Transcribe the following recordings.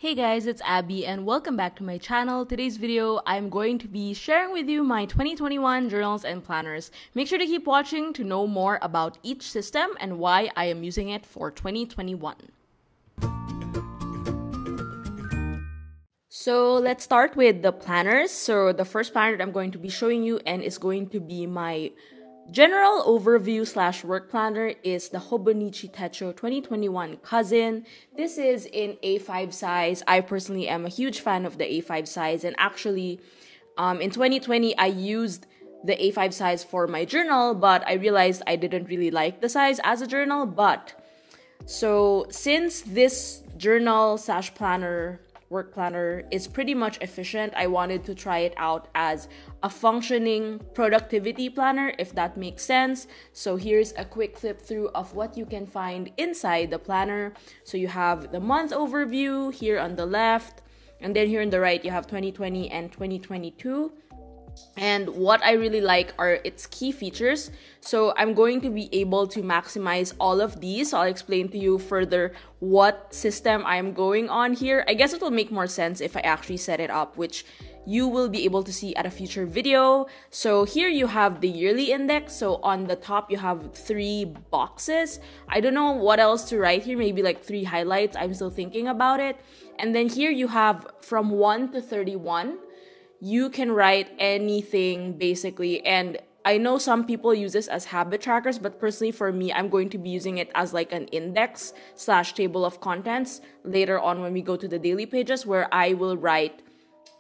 Hey guys, it's Abby and welcome back to my channel. Today's video, I'm going to be sharing with you my 2021 journals and planners. Make sure to keep watching to know more about each system and why I am using it for 2021. So let's start with the planners. So the first planner that I'm going to be showing you and is going to be my general overview / work planner is the Hobonichi Techo 2021 Cousin. This is in A5 size. I personally am a huge fan of the A5 size, and actually in 2020 I used the A5 size for my journal, but I realized I didn't really like the size as a journal. But so since this journal / planner work planner is pretty much efficient, I wanted to try it out as a functioning productivity planner, if that makes sense. So here's a quick flip through of what you can find inside the planner. So you have the month overview here on the left, and then here on the right you have 2020 and 2022. And what I really like are its key features. So I'm going to be able to maximize all of these. So I'll explain to you further what system I'm going on here. I guess it will make more sense if I actually set it up, which you will be able to see at a future video. So here you have the yearly index. So on the top you have 3 boxes. I don't know what else to write here, maybe like 3 highlights. I'm still thinking about it. And then here you have from 1 to 31. You can write anything basically, and I know some people use this as habit trackers, but personally for me, I'm going to be using it as like an index / table of contents later on when we go to the daily pages, where I will write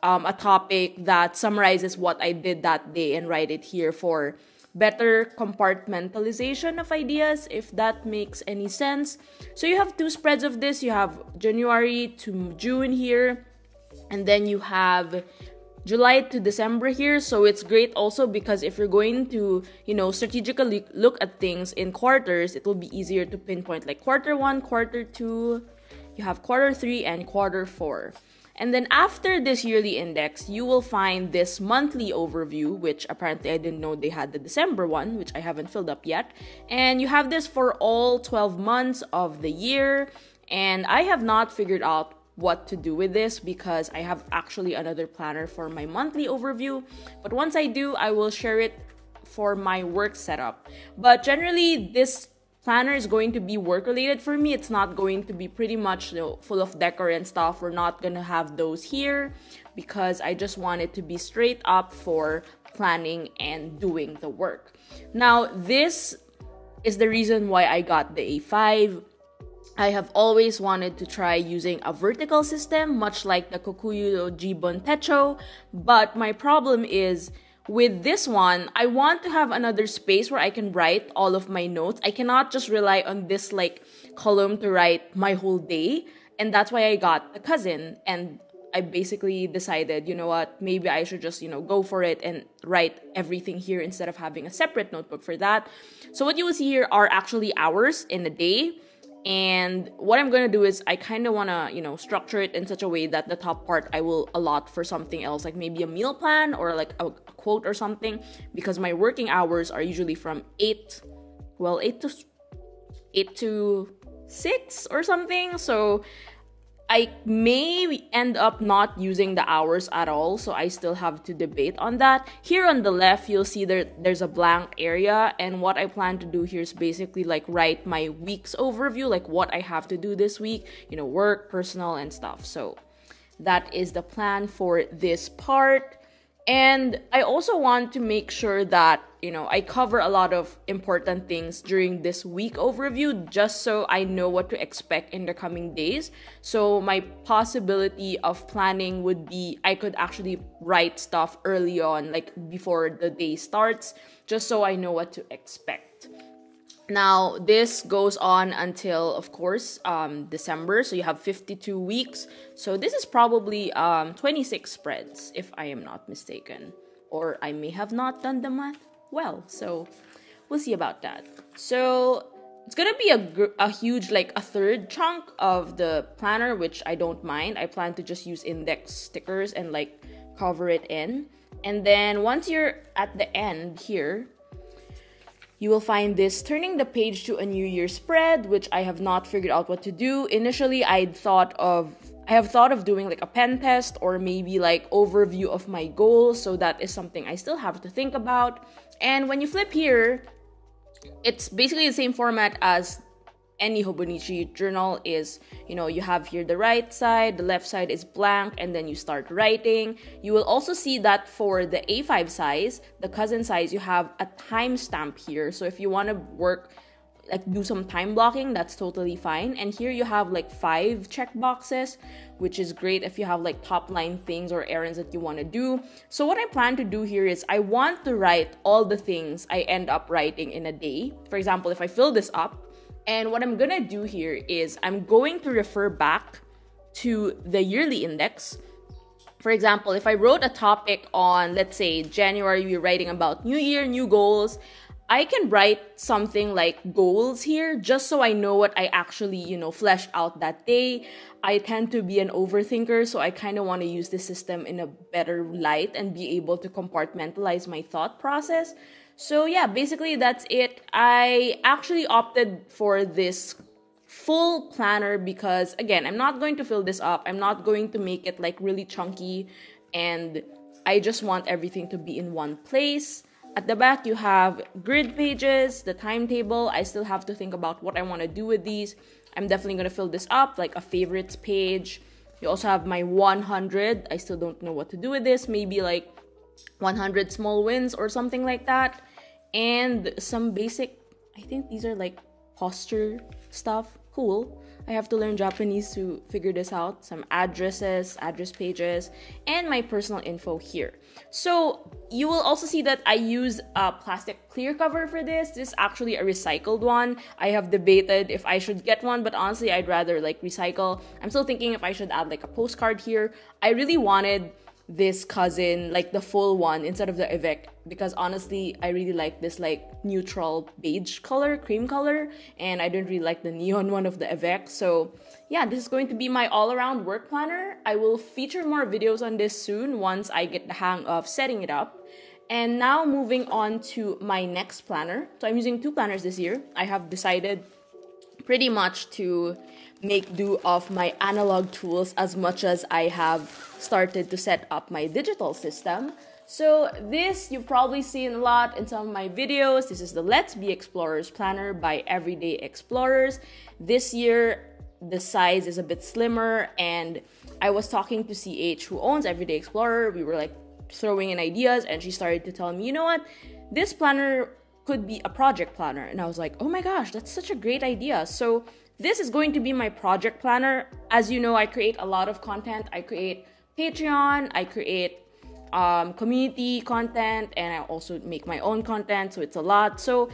a topic that summarizes what I did that day and write it here for better compartmentalization of ideas, if that makes any sense. So you have 2 spreads of this. You have January to June here, and then you have July to December here. So it's great also because if you're going to, strategically look at things in quarters, it will be easier to pinpoint, like quarter 1, quarter 2, you have quarter 3 and quarter 4. And then after this yearly index, you will find this monthly overview, which apparently I didn't know they had the December one, which I haven't filled up yet. And you have this for all 12 months of the year. And I have not figured out what to do with this because I have actually another planner for my monthly overview, but once I do, I will share it for my work setup. But generally this planner is going to be work related for me. It's not going to be pretty much full of decor and stuff. We're not gonna have those here because I just want it to be straight up for planning and doing the work. Now this is the reason why I got the A5. I have always wanted to try using a vertical system, much like the MUJI B6 Techo, but my problem is with this one, I want to have another space where I can write all of my notes. I cannot just rely on this column to write my whole day, and that's why I got the Cousin. And I basically decided, you know what, maybe I should just, go for it and write everything here instead of having a separate notebook for that. So what you will see here are actually hours in a day. And what I'm going to do is I kind of want to, structure it in such a way that the top part I will allot for something else, like maybe a meal plan or like a quote or something, because my working hours are usually from 8 to 6 or something. So I may end up not using the hours at all, so I still have to debate on that. Here on the left, you'll see there's a blank area, and what I plan to do here is basically write my week's overview, like what I have to do this week, work, personal, and stuff. So that is the plan for this part. And I also want to make sure that, I cover a lot of important things during this week overview, just so I know what to expect in the coming days. So my possibility of planning would be I could actually write stuff early on, before the day starts, just so I know what to expect. Now, this goes on until, of course, December. So you have 52 weeks. So this is probably 26 spreads, if I am not mistaken. Or I may have not done the math well. So we'll see about that. So it's going to be a huge, a third chunk of the planner, which I don't mind. I plan to just use index stickers and, cover it in. And then once you're at the end here, you will find this turning the page to a New Year spread, which I have not figured out what to do. Initially, I I have thought of doing like a pen test or maybe like overview of my goals. So that is something I still have to think about. And when you flip here, it's basically the same format as any Hobonichi journal is, you have here the right side, the left side is blank, and then you start writing. You will also see that for the A5 size, the cousin size, you have a timestamp here. So if you want to work, like do some time blocking, that's totally fine. And here you have like 5 check boxes, which is great if you have like top line things or errands that you want to do. So what I plan to do here is I want to write all the things I end up writing in a day. For example, if I fill this up, and what I'm gonna do here is I'm going to refer back to the yearly index. For example, if I wrote a topic on, let's say, January, we're writing about New Year, new goals, I can write something like goals here just so I know what I actually, fleshed out that day. I tend to be an overthinker, so I kind of want to use the system in a better light and be able to compartmentalize my thought process. So yeah, basically that's it. I actually opted for this full planner because, again, I'm not going to fill this up. I'm not going to make it like really chunky, and I just want everything to be in one place. At the back, you have grid pages, the timetable. I still have to think about what I want to do with these. I'm definitely going to fill this up, like a favorites page. You also have my 100. I still don't know what to do with this. Maybe like 100 small wins or something like that. And some basic, I think these are like posture stuff. Cool. I have to learn Japanese to figure this out. Some addresses, address pages, and my personal info here. So you will also see that I use a plastic clear cover for this. This is actually a recycled one. I have debated if I should get one, but honestly, I'd rather like recycle. I'm still thinking if I should add like a postcard here. I really wanted this cousin, like the full one instead of the Avec, because honestly I really like this like neutral beige color, cream color, and I didn't really like the neon one of the Avec. So yeah, this is going to be my all-around work planner. I will feature more videos on this soon once I get the hang of setting it up. And now moving on to my next planner. So I'm using 2 planners this year. I have decided pretty much to make do of my analog tools as much as I have started to set up my digital system. So this you've probably seen a lot in some of my videos. This is the Let's Be Explorers planner by Everyday Explorers. This year the size is a bit slimmer, and I was talking to CH, who owns Everyday Explorer. We were like throwing in ideas, and she started to tell me, you know what, this planner could be a project planner. And I was like, oh my gosh, that's such a great idea. So this is going to be my project planner. As you know, I create a lot of content. I create Patreon, I create community content, and I also make my own content, so it's a lot. So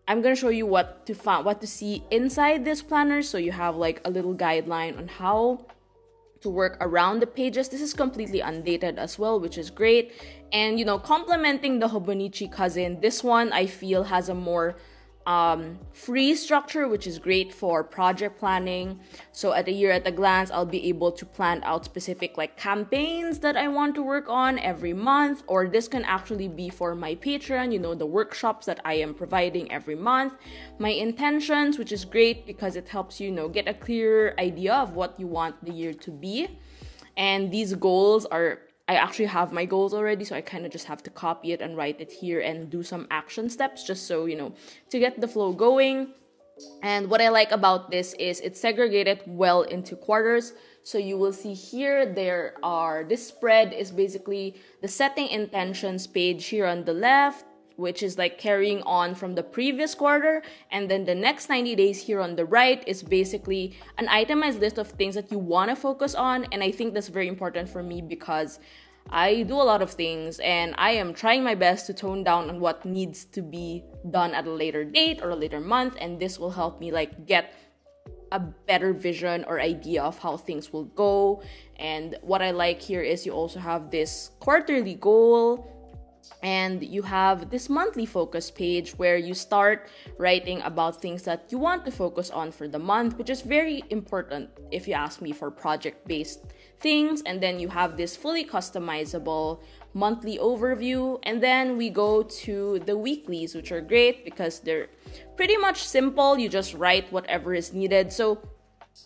I'm gonna show you what to see inside this planner, so you have like a little guideline on how to work around the pages. This is completely undated as well, which is great. And complementing the Hobonichi Cousin, this one I feel has a more free structure, which is great for project planning. So at a year at a glance, I'll be able to plan out specific like campaigns that I want to work on every month, or this can actually be for my Patreon, the workshops that I am providing every month, my intentions, which is great because it helps you get a clearer idea of what you want the year to be. And these goals I actually have my goals already, so I kind of just have to copy it and write it here and do some action steps just so, to get the flow going. And what I like about this is it's segregated well into quarters. So you will see here, this spread is basically the setting intentions page here on the left, which is like carrying on from the previous quarter. And then the next 90 days here on the right is basically an itemized list of things that you want to focus on. And I think that's very important for me because I do a lot of things and I am trying my best to tone down on what needs to be done at a later date or a later month. And this will help me like get a better vision or idea of how things will go. And what I like here is you also have this quarterly goal, and you have this monthly focus page where you start writing about things that you want to focus on for the month, which is very important if you ask me for project-based things. And then you have this fully customizable monthly overview. And then we go to the weeklies, which are great because they're pretty much simple. You just write whatever is needed. So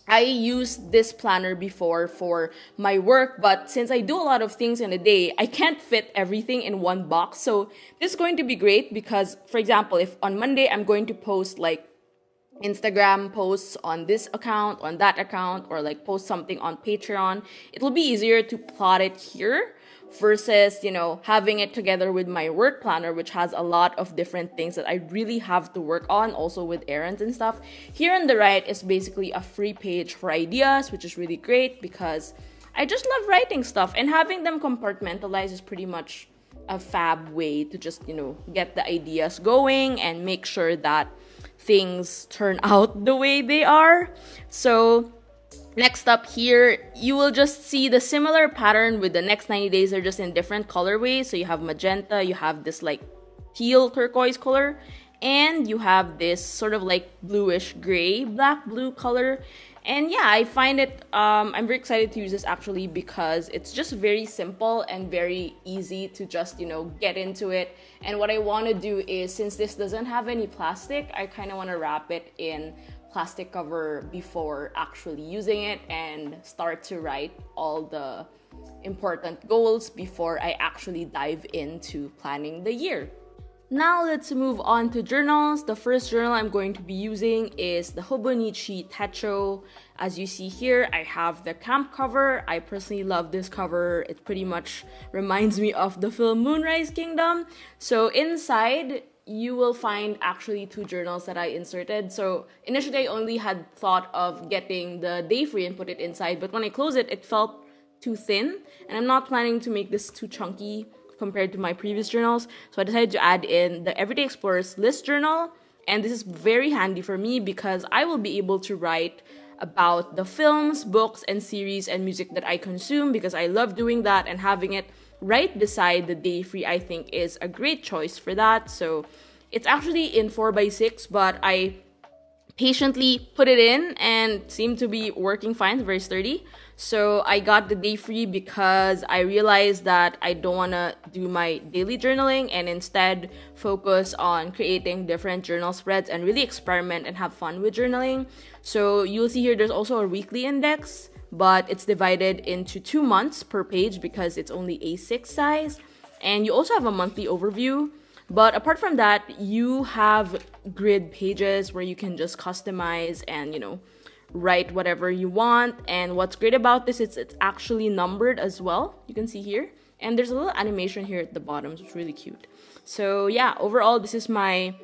I used this planner before for my work, but since I do a lot of things in a day, I can't fit everything in one box. So this is going to be great because, for example, if on Monday I'm going to post like Instagram posts on this account, on that account, or like post something on Patreon, it will be easier to plot it here versus, having it together with my work planner, which has a lot of different things that I really have to work on, also with errands and stuff. Here on the right is basically a free page for ideas, which is really great because I just love writing stuff, and having them compartmentalized is pretty much a fab way to just, get the ideas going and make sure that things turn out the way they are. So next up here, you will just see the similar pattern with the next 90 days. They're just in different colorways. So you have magenta, you have this like teal turquoise color, and you have this sort of like bluish gray, black blue color. And yeah, I find it, I'm very excited to use this actually because it's just very simple and very easy to just, get into it. And what I want to do is, since this doesn't have any plastic, I kind of want to wrap it in plastic cover before actually using it and start to write all the important goals before I actually dive into planning the year. Now let's move on to journals. The first journal I'm going to be using is the Hobonichi Techo. As you see here, I have the camp cover. I personally love this cover. It pretty much reminds me of the film Moonrise Kingdom. So inside, you will find actually 2 journals that I inserted. So initially, I only had thought of getting the day free and put it inside. But when I closed it, it felt too thin. And I'm not planning to make this too chunky compared to my previous journals. So I decided to add in the Everyday Explorer's List Journal. And this is very handy for me because I will be able to write about the films, books, and series and music that I consume because I love doing that, and having it right beside the day free I think is a great choice for that. So it's actually in 4x6, but I patiently put it in and seemed to be working fine. It's very sturdy. So I got the day free because I realized that I don't want to do my daily journaling and instead focus on creating different journal spreads and really experiment and have fun with journaling. So you'll see here there's also a weekly index, but it's divided into 2 months per page because it's only A6 size. And you also have a monthly overview. But apart from that, you have grid pages where you can just customize and, write whatever you want. And what's great about this is it's actually numbered as well. You can see here. And there's a little animation here at the bottom, so it's really cute. So yeah, overall, this is my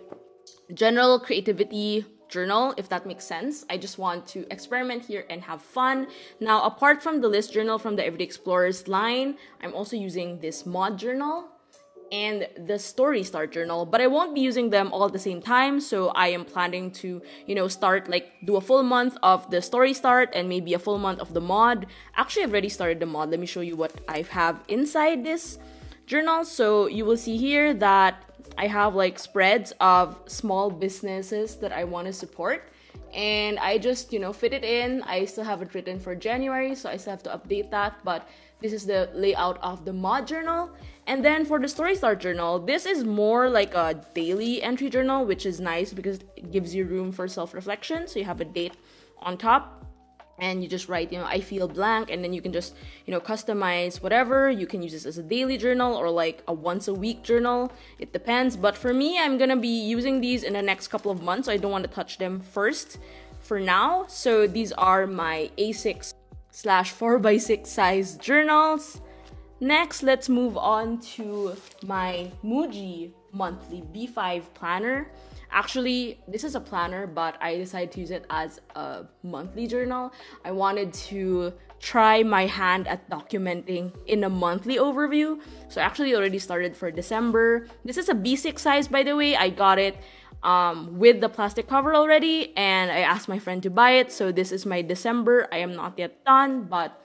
general creativity journal, if that makes sense. I just want to experiment here and have fun. Now, apart from the list journal from the Everyday Explorers line, I'm also using this mod journal and the Story Start journal, but I won't be using them all at the same time. So I am planning to, start do a full month of the Story Start and maybe a full month of the mod. Actually, I've already started the mod. Let me show you what I have inside this journal. So you will see here that I have spreads of small businesses that I want to support. And I just, fit it in. I still have it written for January, so I still have to update that. But this is the layout of the mod journal. And then for the Story Start journal, this is more like a daily entry journal, which is nice because it gives you room for self-reflection. So you have a date on top and you just write, I feel blank, and then you can just, customize whatever. You can use this as a daily journal or a once a week journal. It depends. But for me, I'm going to be using these in the next couple of months. So I don't want to touch them first for now. So these are my A6/4x6 size journals. Next, let's move on to my MUJI monthly B5 planner. Actually, this is a planner, but I decided to use it as a monthly journal. I wanted to try my hand at documenting in a monthly overview. So I actually already started for December. This is a B6 size, by the way. I got it with the plastic cover already, and I asked my friend to buy it. So this is my December. I am not yet done, but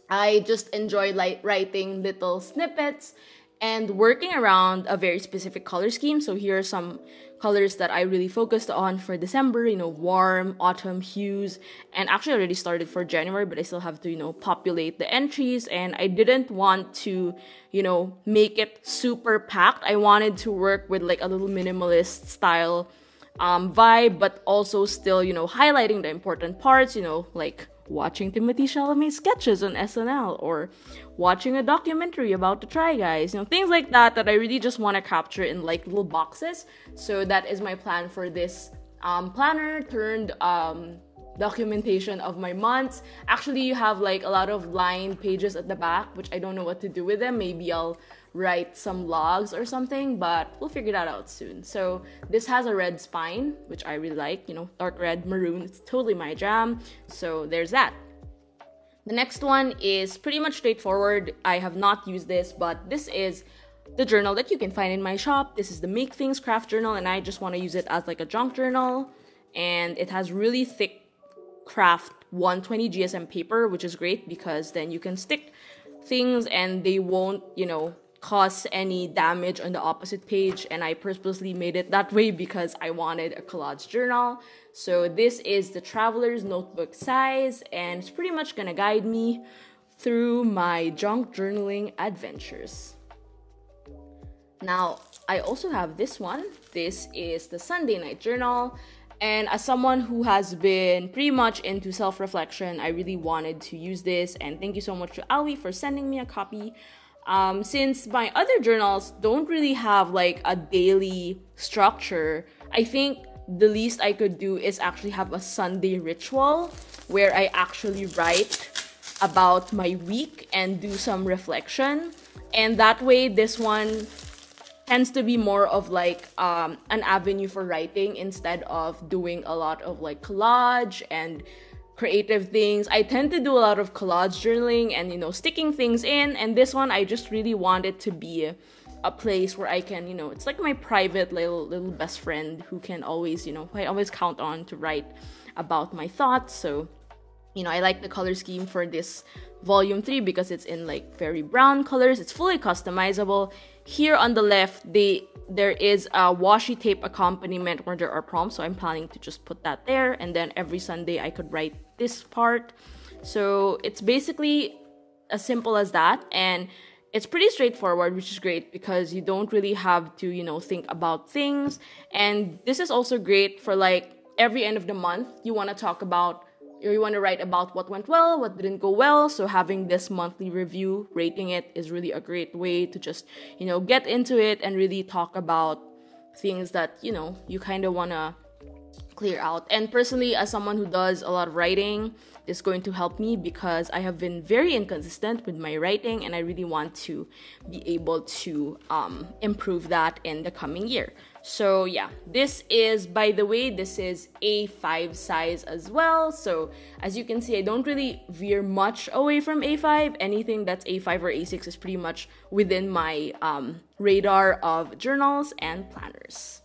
I just enjoy writing little snippets and working around a very specific color scheme. So here are some colors that I really focused on for December, warm autumn hues. And actually I already started for January, but I still have to, populate the entries. And I didn't want to, make it super packed. I wanted to work with a little minimalist style vibe, but also still, you know, highlighting the important parts, you know, like watching Timothée Chalamet's sketches on SNL or watching a documentary about the Try Guys, you know, things like that that I really just want to capture in like little boxes. So that is my plan for this planner turned documentation of my months. Actually, you have like a lot of lined pages at the back, which I don't know what to do with them. Maybe I'll write some logs or something, but we'll figure that out soon. So this has a red spine, which I really like, you know, dark red, maroon, it's totally my jam. So there's that. The next one is pretty much straightforward. I have not used this, but this is the journal that you can find in my shop. This is the Make Things Craft journal, and I just want to use it as like a junk journal. And it has really thick craft 120 GSM paper, which is great because then you can stick things and they won't, you know, cause any damage on the opposite page. And I purposely made it that way because I wanted a collage journal. So this is the traveler's notebook size, and it's pretty much gonna guide me through my junk journaling adventures. Now, I also have this one. This is the Sunday night journal. And as someone who has been pretty much into self-reflection, I really wanted to use this. And thank you so much to Abbey for sending me a copy. Since my other journals don't really have like a daily structure, I think the least I could do is actually have a Sunday ritual where I actually write about my week and do some reflection. And that way, this one tends to be more of like an avenue for writing instead of doing a lot of like collage and creative things. I tend to do a lot of collage journaling and, you know, sticking things in. And this one, I just really want it to be a place where I can, you know, it's like my private little best friend who can always, you know, I always count on to write about my thoughts. So, you know, I like the color scheme for this volume 3 because it's in like very brown colors. It's fully customizable. Here on the left, there is a washi tape accompaniment where there are prompts, so I'm planning to just put that there, and then every Sunday I could write this part. So it's basically as simple as that, and it's pretty straightforward, which is great because you don't really have to, you know, think about things. And this is also great for like every end of the month you want to talk about, or you want to write about what went well, what didn't go well. So having this monthly review, rating it, is really a great way to just, you know, get into it and really talk about things that, you know, you kind of want to clear out. And personally, as someone who does a lot of writing, this is going to help me because I have been very inconsistent with my writing, and I really want to be able to improve that in the coming year. So yeah, this is, by the way, this is A5 size as well. So as you can see, I don't really veer much away from A5. Anything that's A5 or A6 is pretty much within my radar of journals and planners.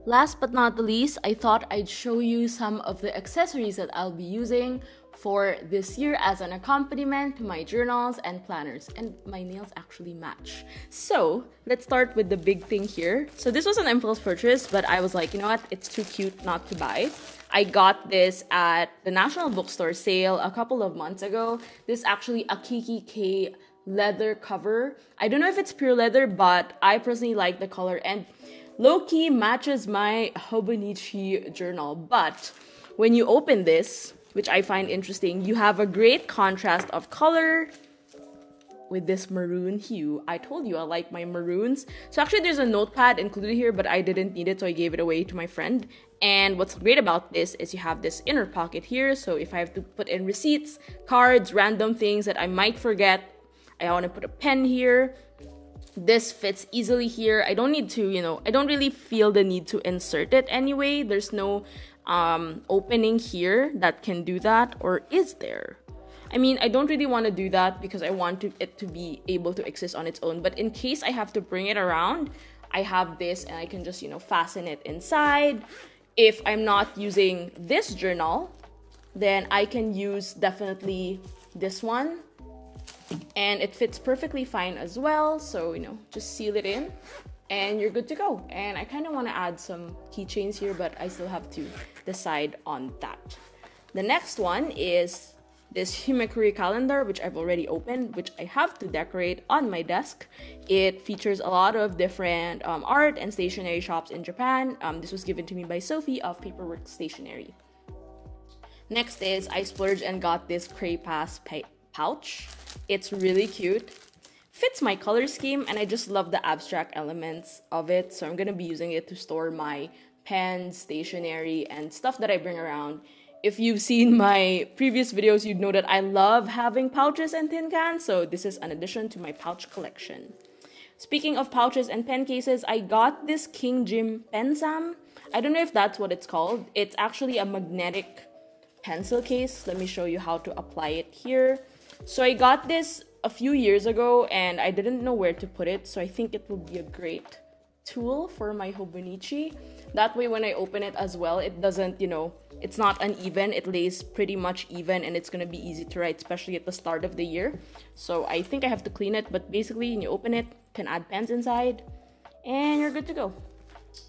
Last but not the least, I thought I'd show you some of the accessories that I'll be using for this year as an accompaniment to my journals and planners, and my nails actually match. So let's start with the big thing here. So this was an impulse purchase, but I was like, you know what, it's too cute not to buy. I got this at the National Bookstore sale a couple of months ago. This is actually a Kikki.K leather cover. I don't know if it's pure leather, but I personally like the color, and low-key matches my Hobonichi journal. But when you open this, which I find interesting, you have a great contrast of color with this maroon hue. I told you I like my maroons. So actually there's a notepad included here, but I didn't need it, so I gave it away to my friend. And what's great about this is you have this inner pocket here, so if I have to put in receipts, cards, random things that I might forget, I want to put a pen here. This fits easily here. I don't need to, you know, I don't really feel the need to insert it anyway. There's no opening here that can do that, or is there? I mean, I don't really want to do that because I want it to be able to exist on its own. But in case I have to bring it around, I have this and I can just, you know, fasten it inside. If I'm not using this journal, then I can use definitely this one. And it fits perfectly fine as well. So, you know, just seal it in and you're good to go. And I kind of want to add some keychains here, but I still have to decide on that. The next one is this Himekuri calendar, which I've already opened, which I have to decorate on my desk. It features a lot of different art and stationery shops in Japan. This was given to me by Sophie of Paperwork Stationery. Next is I splurged and got this Cray-Pass pouch. It's really cute. Fits my color scheme, and I just love the abstract elements of it. So I'm going to be using it to store my pens, stationery, and stuff that I bring around. If you've seen my previous videos, you'd know that I love having pouches and tin cans, so this is an addition to my pouch collection. Speaking of pouches and pen cases, I got this King Jim Pensam. I don't know if that's what it's called. It's actually a magnetic pencil case. Let me show you how to apply it here. So I got this a few years ago and I didn't know where to put it, so I think it will be a great tool for my Hobonichi. That way when I open it as well, it doesn't, it's not uneven. It lays pretty much even and it's going to be easy to write, especially at the start of the year. So I think I have to clean it, but basically when you open it, you can add pens inside and you're good to go.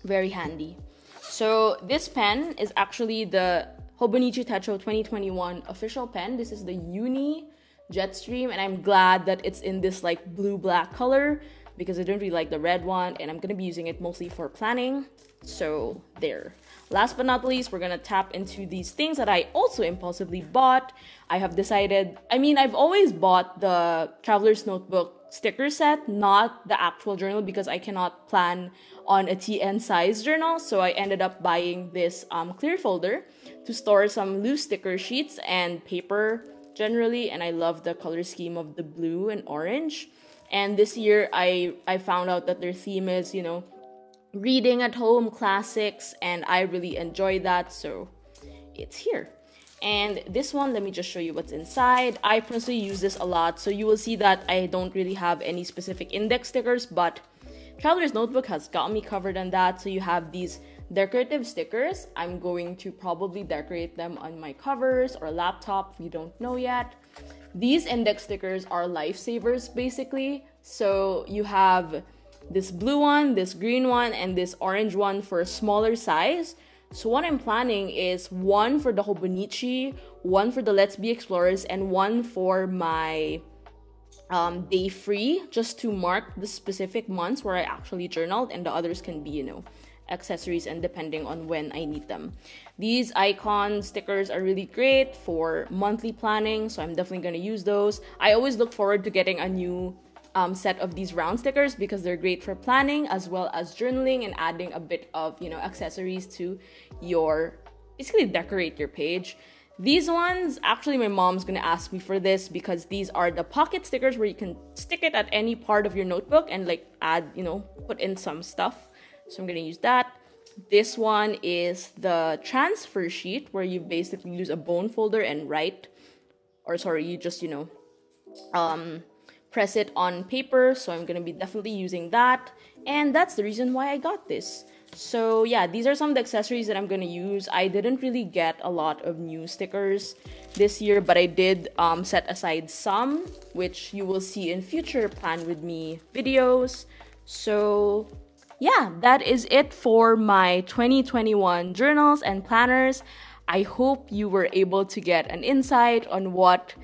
Very handy. So this pen is actually the Hobonichi Techo 2021 official pen. This is the Uni Jetstream, and I'm glad that it's in this like blue-black color because I don't really like the red one, and I'm going to be using it mostly for planning. So there. Last but not least, we're going to tap into these things that I also impulsively bought. I have decided, I've always bought the Traveler's Notebook sticker set, not the actual journal, because I cannot plan on a TN size journal. So I ended up buying this clear folder to store some loose sticker sheets and paper generally, and I love the color scheme of the blue and orange. And this year I found out that their theme is, reading at home classics, and I really enjoy that, so it's here. And this one, let me just show you what's inside. I personally use this a lot, so you will see that I don't really have any specific index stickers, but Traveler's Notebook has got me covered on that. So you have these decorative stickers. I'm going to probably decorate them on my covers or laptop. We don't know yet. These index stickers are lifesavers basically. So you have this blue one, this green one, and this orange one for a smaller size. So what I'm planning is one for the Hobonichi, one for the Let's Be Explorers, and one for my day free, just to mark the specific months where I actually journaled, and the others can be, accessories and depending on when I need them. These icon stickers are really great for monthly planning, so I'm definitely going to use those. I always look forward to getting a new set of these round stickers because they're great for planning as well as journaling and adding a bit of, accessories to basically decorate your page. These ones, actually my mom's gonna ask me for this because these are the pocket stickers where you can stick it at any part of your notebook and like add, put in some stuff. So I'm gonna use that. This one is the transfer sheet where you basically use a bone folder and you just, press it on paper. So I'm gonna be definitely using that. And that's the reason why I got this. So yeah, these are some of the accessories that I'm going to use. I didn't really get a lot of new stickers this year, but I did set aside some, which you will see in future Plan With Me videos. So yeah, that is it for my 2021 journals and planners. I hope you were able to get an insight on what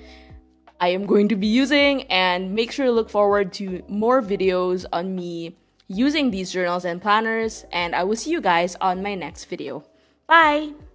I am going to be using, and make sure to look forward to more videos on me using these journals and planners, and I will see you guys on my next video. Bye!